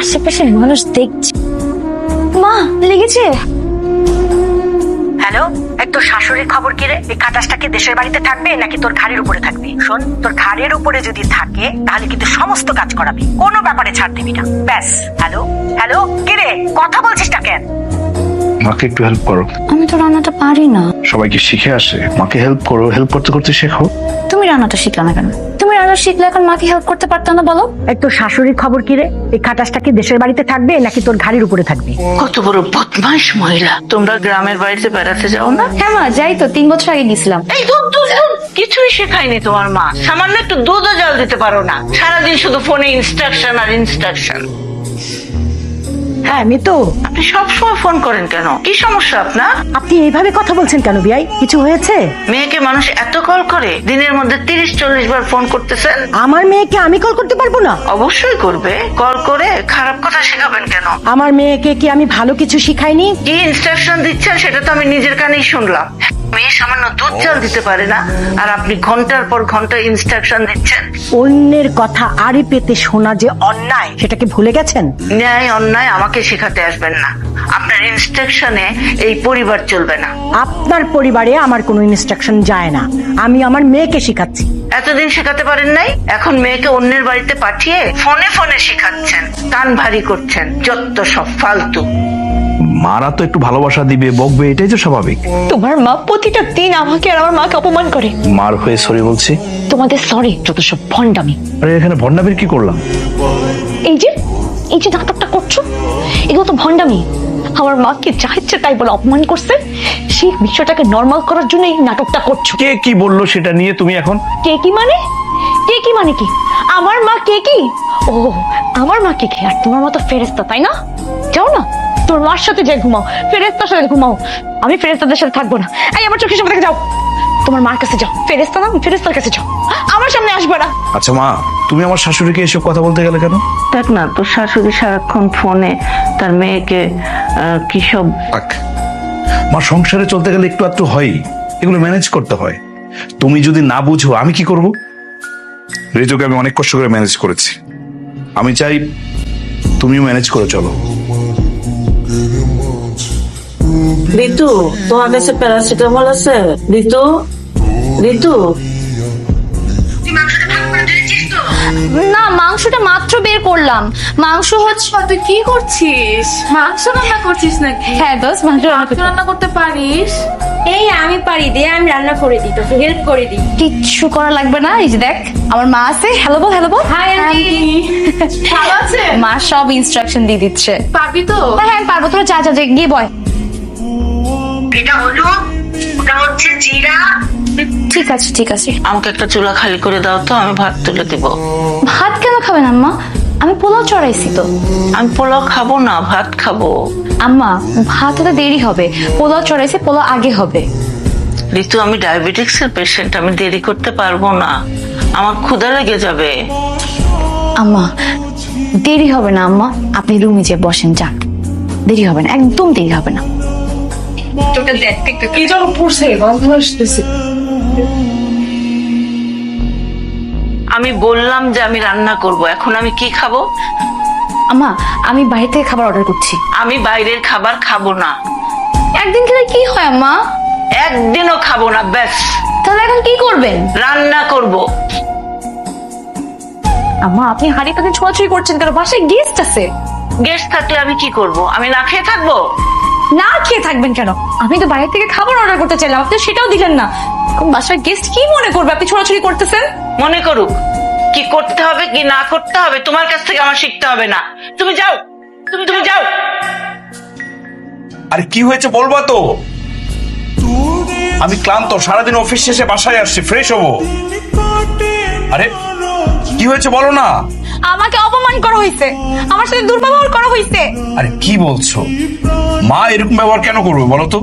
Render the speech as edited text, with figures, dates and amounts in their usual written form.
আশেপাশে মানুষ দেখছে। মা লেগেছে? হ্যালো, এই তোর শাশুড়ির খবর কি রে? এই খাটাসটা কি দেশের বাড়িতে থাকবে নাকি তোর ঘাড়ের উপরে থাকবে? শোন, তোর ঘাড়ের উপরে যদি থাকে তাহলে কিন্তু সমস্ত কাজ করাবি, কোনো ব্যাপারে ছাড় দিবি না। ব্যাস। হ্যালো হ্যালো, কি রে কথা বলছিস না কেন? মাকে একটু হেল্প করো। আমি তো রান্নাটা পারি না। সবাইকে শিখে আসে, মাকে হেল্প করো, হেল্প করতে করতে শেখো। তুমি রান্নাটা শিখলে না কেন? তুমি রান্না শিখলে এখন মাকে হেল্প করতে পারতো না বলো? এই তোর শাশুড়ির খবর কি রে? এই খাটাসটা কি দেশের বাড়িতে থাকবে নাকি তোর ঘাড়ের উপরে থাকবে? কত বড় বদমাইশ মহিলা। তোমরা গ্রামের বাড়িতে বেড়াতে যাও না? হ্যাঁ মা, যাই তো, 3 বছর আগে গেছিলাম। এই দুধ দুধ দুধ কিছুই শেখায়নি তোমার মা। সামান্য একটু দুধও জল দিতে পারো না, সারাদিন শুধু ফোনে ইনস্ট্রাকশন আর ইনস্ট্রাকশন। হ্যাঁ আমি তো। আপনি সবসময় ফোন করেন কেন? কি সমস্যা আপনার? আপনি এইভাবে কথা বলছেন কেন বিয়াই? কিছু হয়েছে? মেয়েকে মানুষ এত কল করে, দিনের মধ্যে 30-40 বার ফোন করতেছেন। আমার মেয়েকে আমি কল করতে পারবো না? অবশ্যই করবে। কল করে খারাপ কথা শেখাবেন কেন? আমার মেয়েকে কি আমি ভালো কিছু শিখাইনি? কি ইনস্ট্রাকশন দিচ্ছেন সেটা তো আমি নিজের কানেই শুনলাম। মেয়ে সামান্য দুধ জল দিতে পারে না, আর আপনি ঘন্টার পর ঘন্টা ইনস্ট্রাকশন দিচ্ছেন। অন্যের কথা আড়ি পেতে শোনা যে অন্যায়, সেটাকে ভুলে গেছেন? ন্যায় অন্যায় আমাকে শেখাতে আসবেন না। আপনার ইনস্ট্রাকশনে এই পরিবার চলবে না। আপনার পরিবারে আমার কোনো ইনস্ট্রাকশন যায় না, আমি আমার মেয়েকে শিখাচ্ছি। এতদিন শেখাতে পারেন নাই, এখন মেয়েকে অন্যের বাড়িতে পাঠিয়ে ফোনে ফোনে শেখাচ্ছেন, কান ভারী করছেন। যত সব ফালতু। মারা তো একটু ভালোবাসা দিবে, বকবে, এটাই তো স্বাভাবিক। তোমার মা প্রতিটা দিন আমাকে আর আমার মাকে অপমান করে। মার হয়ে সরি বলছি। তোমাদের সরি যত সব ভণ্ডামি। আরে এখানে ভন্ডামির কি করলাম? এই যে নাটকটা করছো, এগুলো তো ভণ্ডামি। আমার মাকে যা ইচ্ছে তাই বলে অপমান করছে, সেই বিষয়টাকে নর্মাল করার জন্য এই নাটকটা করছো। কে কি বললো সেটা নিয়ে তুমি এখন? কে কি মানে? কে কি মানে কি? আমার মা কে কি? ও, আমার মা কে কি? আর তোমার মতো ফেরেশতা, তাই না? যাও না, তোর মার সাথে যাই ঘুমাও, ফেরেশতার সাথে ঘুমাও। আমি ফেরেশতাদের সাথে থাকবো না। এই আমার চোখের সামনে থেকে যাও, তোমার মার কাছে যাও। ফেরেশতা না, ফেরেশতার কাছে যাও, আমার সামনে আসবে না। আচ্ছা মা, তুমি আমার শাশুড়িকে এসব কথা বলতে গেলে কেন? দেখ না, তোর শাশুড়ি সারাক্ষণ ফোনে তার মেয়েকে কি সব। থাক, মা, সংসারে চলতে গেলে একটু আধটু হয়, এগুলো ম্যানেজ করতে হয়। তুমি যদি না বুঝো আমি কি করব? রেজোকে আমি অনেক কষ্ট করে ম্যানেজ করেছি, আমি চাই তুমিও ম্যানেজ করে চলো। ঋতু, তোমার কাছে প্যারাসিটামল আছে? ঋতু, ঋতু। না, মাংসটা মাত্র বের করলাম। মাংস হচ্ছে। তুই কি করছিস? মাংস রান্না করছিস নাকি? হ্যাঁ দোস্ত, মাংস রান্না করতে রান্না করতে পারিস? এই আমি পারি দে, আমি রান্না করে দিই, তোকে হেল্প করে দিই। কিচ্ছু করা লাগবে না। এই যে দেখ, আমার মা আছে। হ্যালো বল, হ্যালো বল। Hi aunty. ভালো আছে? মা সব ইনস্ট্রাকশন দিয়ে দিচ্ছে। পারবি তো? হ্যাঁ হ্যাঁ পারবো। তোরা যা যা যা, গিয়ে বয়। এটা হলো, ওটা হচ্ছে জিরা। ঠিক আছে ঠিক আছে। আমাকে একটা চুলা খালি করে দাও তো, আমি ভাত তুলে দিব। ভাত কেন খাবেন আম্মা? আমি পোলাও চড়াইছি তো। আমি পোলাও খাবো না, ভাত খাবো। আম্মা, ভাত হতে দেরি হবে, পোলাও চড়াইছি, পোলাও আগে হবে। ঋতু, আমি ডায়াবেটিক্স এর পেশেন্ট, আমি দেরি করতে পারবো না, আমার ক্ষুধা লেগে যাবে। আম্মা, দেরি হবে না আম্মা, আপনি রুমে যে বসেন, যান। দেরি হবে না, একদম দেরি হবে না। তোকে দেখতে কি যেন পড়ছে, গন্ধ আসতেছে। আমি বললাম যে আমি রান্না করব, এখন আমি কি খাবো? আম্মা, আমি বাইরে থেকে খাবার অর্ডার করছি। আমি বাইরের খাবার খাবো না, একদিন খেলে কি হয় আম্মা? একদিনও খাবো না, ব্যাস। তাহলে এখন কি করবেন? রান্না করব। আম্মা, আপনি হাঁড়ি পাতে ছোঁয়াছুঁই করছেন কেন? বাসায় গেস্ট আছে। গেস্ট থাকলে আমি কি করব? আমি না খেয়ে থাকবো? না খেয়ে থাকবেন কেন? আমি তো বাইরে থেকে খাবার অর্ডার করতে চাইলাম, আপনি সেটাও দিলেন না। এখন বাসার গেস্ট কি মনে করবে আপনি ছোড়াছুড়ি করতেছেন? মনে করুক, কি করতে হবে কি না করতে হবে তোমার কাছ থেকে আমার শিখতে হবে না। তুমি যাও, তুমি যাও। আরে কি হয়েছে বলবা তো? আমি ক্লান্ত, সারাদিন অফিস শেষে বাসায় আসছি, ফ্রেশ হবো। আরে কি হয়েছে বলো না? আমাকে অপমান করা হয়েছে, আমার সাথে দুর্ব্যবহার করা হয়েছে। আরে কি বলছো? মা এরকম ব্যবহার কেন করবে বলো তো?